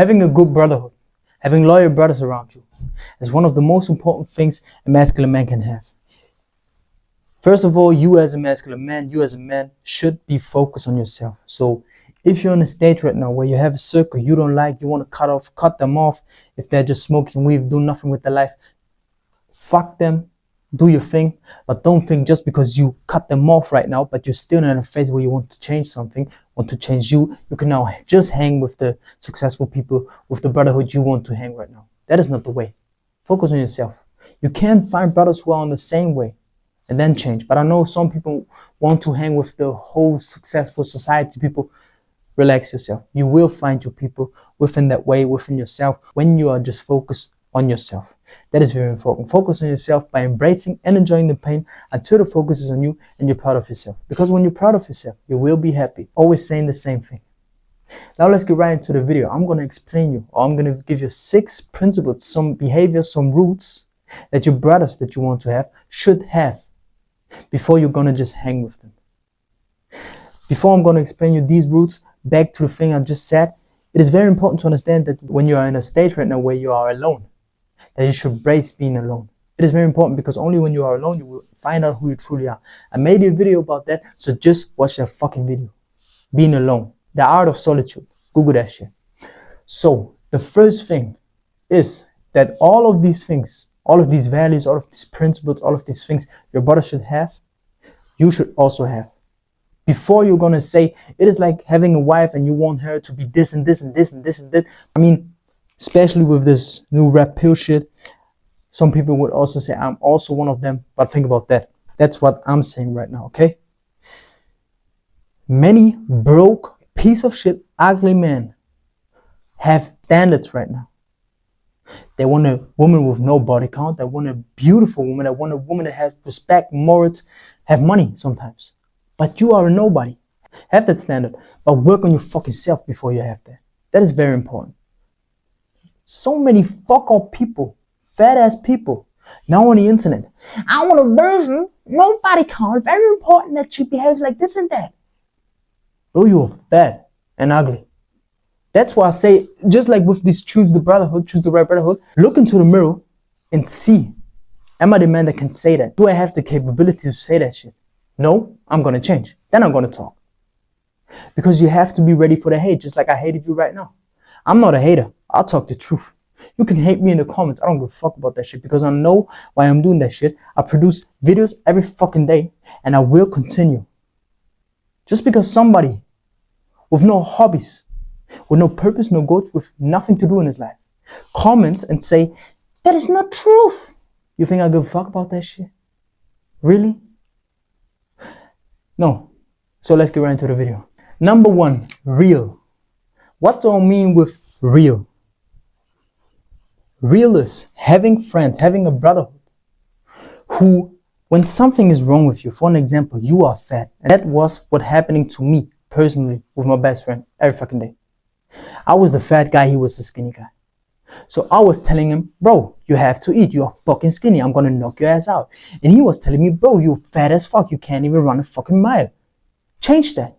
Having a good brotherhood, having loyal brothers around you, is one of the most important things a masculine man can have. First of all, you as a masculine man, you as a man should be focused on yourself. So if you're on a stage right now where you have a circle you don't like, you want to cut them off. If they're just smoking weed, do nothing with their life, fuck them, do your thing. But don't think just because you cut them off right now, but you're still in a phase where you want to change something, want to change you can now just hang with the successful people, with the brotherhood you want to hang right now. That is not the way. Focus on yourself. You can find brothers who are on the same way and then change. But I know some people want to hang with the whole successful society people. Relax yourself. You will find your people within that way, within yourself, when you are just focused on yourself. That is very important. Focus on yourself by embracing and enjoying the pain until the focus is on you and you're proud of yourself. Because when you're proud of yourself, you will be happy. Always saying the same thing. Now let's get right into the video. I'm going to explain you, or I'm going to give you 6 principles, some behaviors, some roots that your brothers that you want to have should have before you're going to just hang with them. Before I'm going to explain you these roots, back to the thing I just said, it is very important to understand that when you are in a stage right now where you are alone, that you should embrace being alone. It is very important because only when you are alone, you will find out who you truly are. I made a video about that, so just watch that fucking video. Being alone. The art of solitude. Google that shit. So, the first thing is that all of these things, all of these values, all of these principles, all of these things your brother should have, you should also have. Before you're going to say, it is like having a wife and you want her to be this and this and this and this and that. I mean, especially with this new rap pill shit, some people would also say, I'm also one of them. But think about that. That's what I'm saying right now, okay? Many broke, piece of shit, ugly men have standards right now. They want a woman with no body count. They want a beautiful woman. They want a woman that has respect, morals, have money sometimes. But you are a nobody. Have that standard. But work on your fucking self before you have that. That is very important. So many fuck up people, fat ass people, now on the internet. I want a version, no body count. Very important that she behaves like this and that. Bro, you're fat and ugly. That's why I say, just like with this choose the brotherhood, choose the right brotherhood, look into the mirror and see, am I the man that can say that? Do I have the capability to say that shit? No, I'm going to change. Then I'm going to talk. Because you have to be ready for the hate, just like I hated you right now. I'm not a hater. I'll talk the truth. You can hate me in the comments. I don't give a fuck about that shit because I know why I'm doing that shit. I produce videos every fucking day and I will continue. Just because somebody with no hobbies, with no purpose, no goals, with nothing to do in his life, comments and say, that is not truth. You think I give a fuck about that shit? Really? No. So let's get right into the video. Number 1, real. What do I mean with real? Real is having friends, having a brotherhood who, when something is wrong with you, for an example, you are fat. And that was what happening to me personally with my best friend every fucking day. I was the fat guy, he was the skinny guy. So I was telling him, bro, you have to eat. You are fucking skinny. I'm going to knock your ass out. And he was telling me, bro, you're fat as fuck. You can't even run a fucking mile. Change that.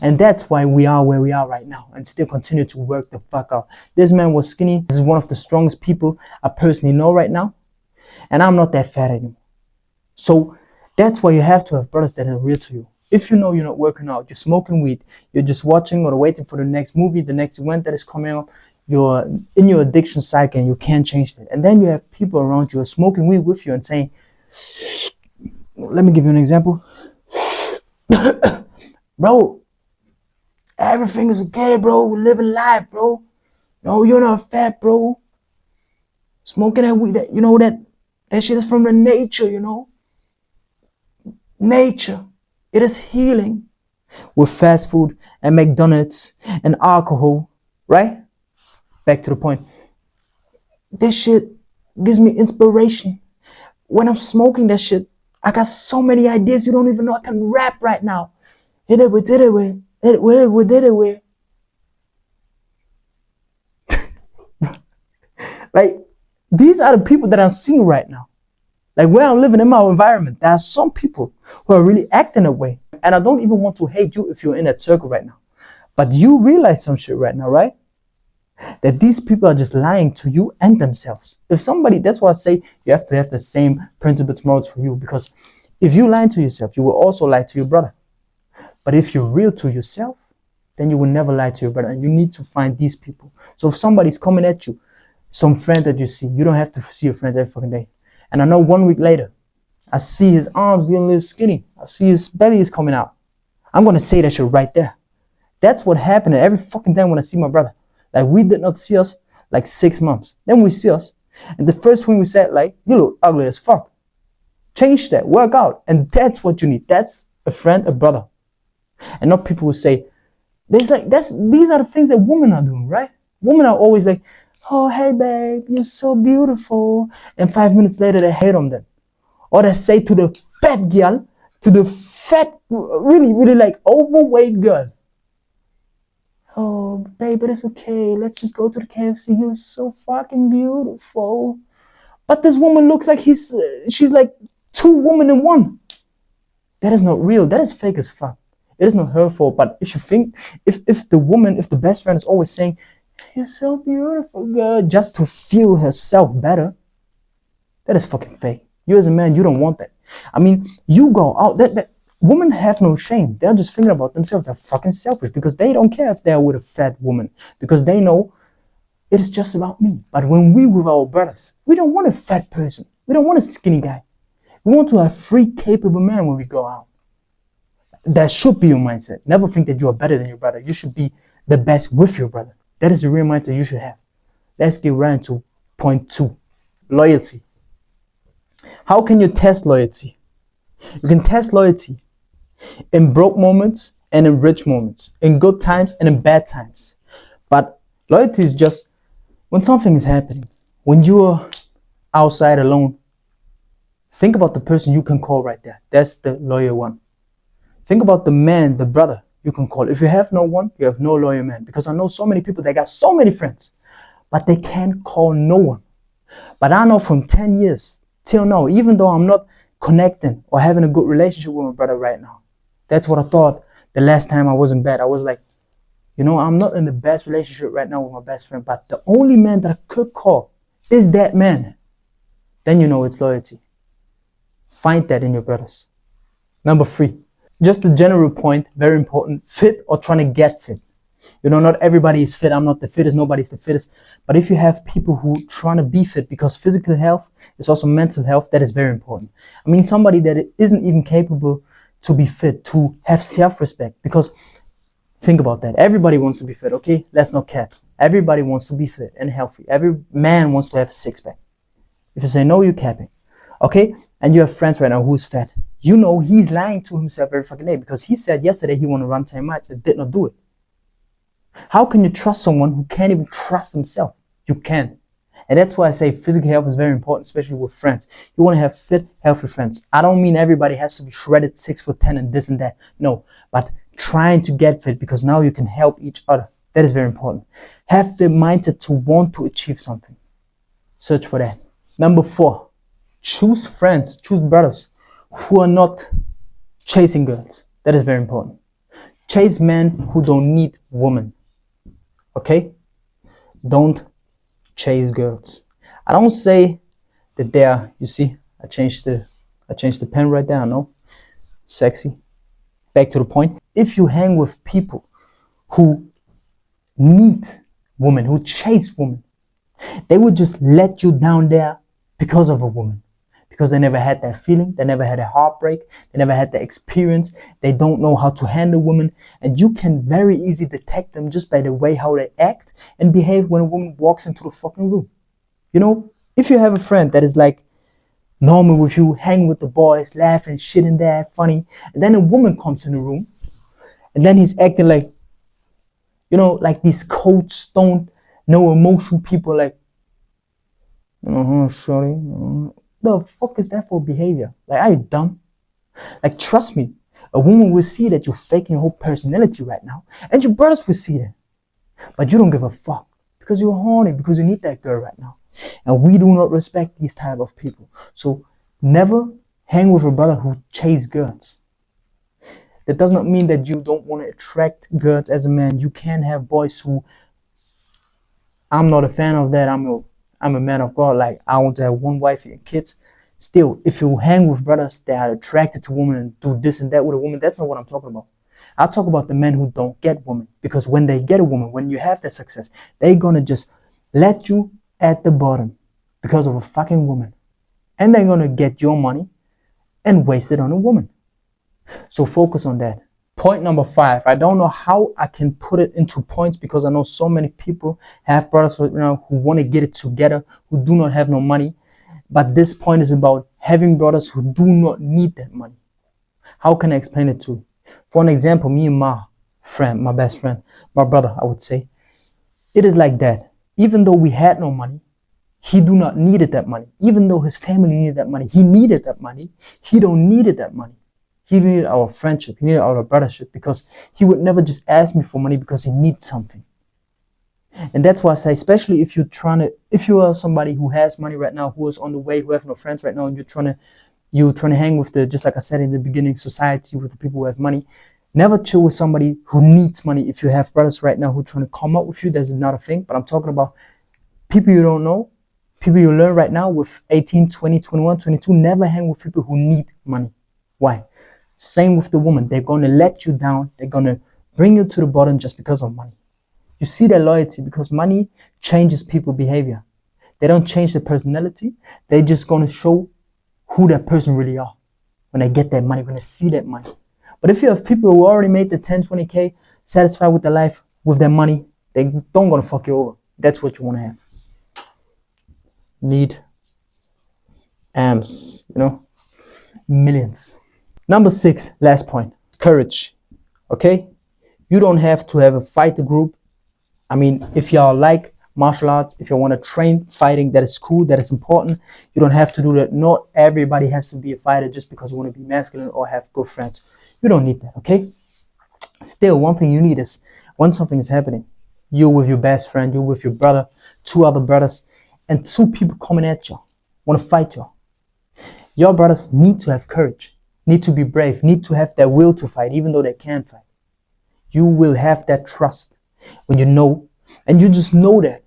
And that's why we are where we are right now and still continue to work the fuck out. This man was skinny. This is one of the strongest people I personally know right now. And I'm not that fat anymore. So that's why you have to have brothers that are real to you. If you know you're not working out, you're smoking weed, you're just watching or waiting for the next movie, the next event that is coming up, you're in your addiction cycle and you can't change that. And then you have people around you who are smoking weed with you and saying, let me give you an example. Bro, everything is okay, bro. We're living life, bro. No, you're not fat, bro. Smoking that weed, you know that shit is from the nature, you know. Nature. It is healing. With fast food and McDonald's and alcohol, right? Back to the point. This shit gives me inspiration. When I'm smoking that shit, I got so many ideas you don't even know I can rap right now. Hit it with, did it with, hit it with, did it with. Like, these are the people that I'm seeing right now. Like where I'm living in my environment, there are some people who are really acting that way. And I don't even want to hate you if you're in that circle right now. But you realize some shit right now, right? that these people are just lying to you and themselves. If somebody, that's why I say you have to have the same principles, morals for you, because if you lie to yourself, you will also lie to your brother. But if you're real to yourself, then you will never lie to your brother. And you need to find these people. So if somebody's coming at you, some friend that you see, you don't have to see your friends every fucking day. And I know 1 week later, I see his arms getting a little skinny. I see his belly is coming out. I'm going to say that shit right there. That's what happened every fucking time when I see my brother. Like, we did not see us like 6 months. Then we see us. And the first thing we said, like, you look ugly as fuck. Change that, work out. And that's what you need. That's a friend, a brother. And not people who say, these are the things that women are doing, right? Women are always like, oh, hey babe, you're so beautiful. And 5 minutes later, they hate on them. Or they say to the fat girl, to the fat, really, really like overweight girl, oh, babe, but it's okay. Let's just go to the KFC. You're so fucking beautiful. But this woman looks like she's like 2 women in one. That is not real. That is fake as fuck. It is not her fault. But if you think, if the best friend is always saying, you're so beautiful, girl, just to feel herself better, that is fucking fake. You as a man, you don't want that. I mean, you go out, that women have no shame. They're just thinking about themselves. They're fucking selfish because they don't care if they're with a fat woman, because they know it is just about me. But when we with our brothers, we don't want a fat person. We don't want a skinny guy. We want to have free, capable man when we go out. That should be your mindset. Never think that you are better than your brother. You should be the best with your brother. That is the real mindset you should have. Let's get right into point 2. Loyalty. How can you test loyalty? You can test loyalty in broke moments and in rich moments, in good times and in bad times. But loyalty is just when something is happening, when you're outside alone. Think about the person you can call right there. That's the loyal one. Think about the man, the brother you can call. If you have no one, you have no loyal man. Because I know so many people that got so many friends, but they can't call no one. But I know from 10 years till now, even though I'm not connecting or having a good relationship with my brother right now, that's what I thought the last time I was in bed. I was like, you know, I'm not in the best relationship right now with my best friend, but the only man that I could call is that man. Then you know it's loyalty. Find that in your brothers. Number 3, just a general point, very important, fit or trying to get fit. You know, not everybody is fit. I'm not the fittest. Nobody's the fittest. But if you have people who trying to be fit, because physical health is also mental health, that is very important. I mean, somebody that isn't even capable to be fit, to have self-respect, because think about that. Everybody wants to be fit, okay? Let's not cap. Everybody wants to be fit and healthy. Every man wants to have a six-pack. If you say no, you're capping, okay? And you have friends right now who's fat. You know he's lying to himself every fucking day because he said yesterday he wanted to run 10 miles and did not do it. How can you trust someone who can't even trust himself? You can't. And that's why I say physical health is very important, especially with friends. You want to have fit, healthy friends. I don't mean everybody has to be shredded 6'10" and this and that. No, but trying to get fit because now you can help each other. That is very important. Have the mindset to want to achieve something. Search for that. Number 4, choose friends, choose brothers who are not chasing girls. That is very important. Chase men who don't need women. Okay? Don't chase girls. I don't say that they are, you see, I changed the pen right there, I know. Sexy. Back to the point. If you hang with people who need women, who chase women, they would just let you down there because of a woman. Because they never had that feeling, they never had a heartbreak, they never had the experience, they don't know how to handle women, and you can very easily detect them just by the way how they act and behave when a woman walks into the fucking room. You know, if you have a friend that is like normal with you, hanging with the boys, laughing, shit in there, funny, and then a woman comes in the room, and then he's acting like, you know, like these cold, stone, no emotion people like, sorry. The fuck is that for behavior? Like, are you dumb? Like, trust me, a woman will see that you're faking your whole personality right now, and your brothers will see that. But you don't give a fuck because you're horny, because you need that girl right now. And we do not respect these type of people. So never hang with a brother who chase girls. That does not mean that you don't want to attract girls as a man. You can have boys who I'm not a fan of that. I'm a man of God. Like, I want to have one wife and kids. Still, if you hang with brothers that are attracted to women and do this and that with a woman, that's not what I'm talking about. I talk about the men who don't get women, because when they get a woman, when you have that success, they're gonna just let you at the bottom because of a fucking woman, and they're gonna get your money and waste it on a woman. So focus on that. Point number 5. I don't know how I can put it into points, because I know so many people have brothers right now who want to get it together, who do not have no money. But this point is about having brothers who do not need that money. How can I explain it to you? For an example, me and my friend, my best friend, my brother, I would say, it is like that. Even though we had no money, he do not needed that money. Even though his family needed that money, he needed that money. He don't needed that money. He needed our friendship. He needed our brothership, because he would never just ask me for money because he needs something. And that's why I say, especially if you are somebody who has money right now, who is on the way, who have no friends right now, and you're trying to hang with just like I said in the beginning, society, with the people who have money. Never chill with somebody who needs money. If you have brothers right now who are trying to come up with you, that's not a thing. But I'm talking about people you don't know, people you learn right now with 18, 20, 21, 22. Never hang with people who need money. Why? Same with the woman. They're going to let you down. They're going to bring you to the bottom just because of money. You see their loyalty, because money changes people's behavior. They don't change their personality. They're just going to show who that person really are when they get that money, when they see that money. But if you have people who already made the 10, 20K, satisfied with their life, with their money, they don't going to fuck you over. That's what you want to have. Need amps, millions. Number 6, last point, courage. Okay? You don't have to have a fighter group. I mean, if y'all like martial arts, if you want to train fighting, that is cool, that is important. You don't have to do that. Not everybody has to be a fighter just because you want to be masculine or have good friends. You don't need that, okay? Still, one thing you need is, when something is happening, you with your best friend, you with your brother, 2 other brothers, and 2 people coming at you, want to fight you. Your brothers need to have courage, need to be brave, need to have that will to fight, even though they can't fight. You will have that trust when you know, and you just know that.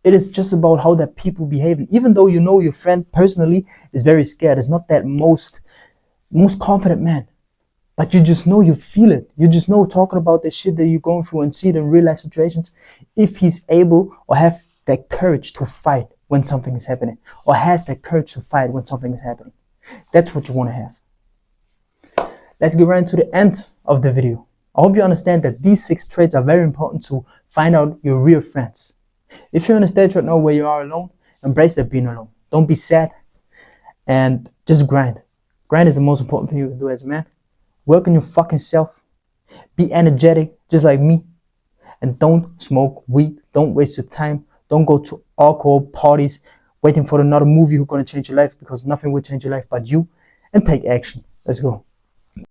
It is just about how that people behave. Even though you know your friend personally is very scared, is not that most confident man. But you just know, you feel it. You just know, talking about the shit that you're going through and see it in real life situations, if he's able or have that courage to fight when something is happening, or has that courage to fight when something is happening. That's what you want to have. Let's get right into the end of the video. I hope you understand that these 6 traits are very important to find out your real friends. If you're in a stage right now where you are alone, embrace that being alone. Don't be sad, and just grind. Grind is the most important thing you can do as a man. Work on your fucking self. Be energetic, just like me. And don't smoke weed. Don't waste your time. Don't go to alcohol parties waiting for another movie who's going to change your life, because nothing will change your life but you. And take action. Let's go.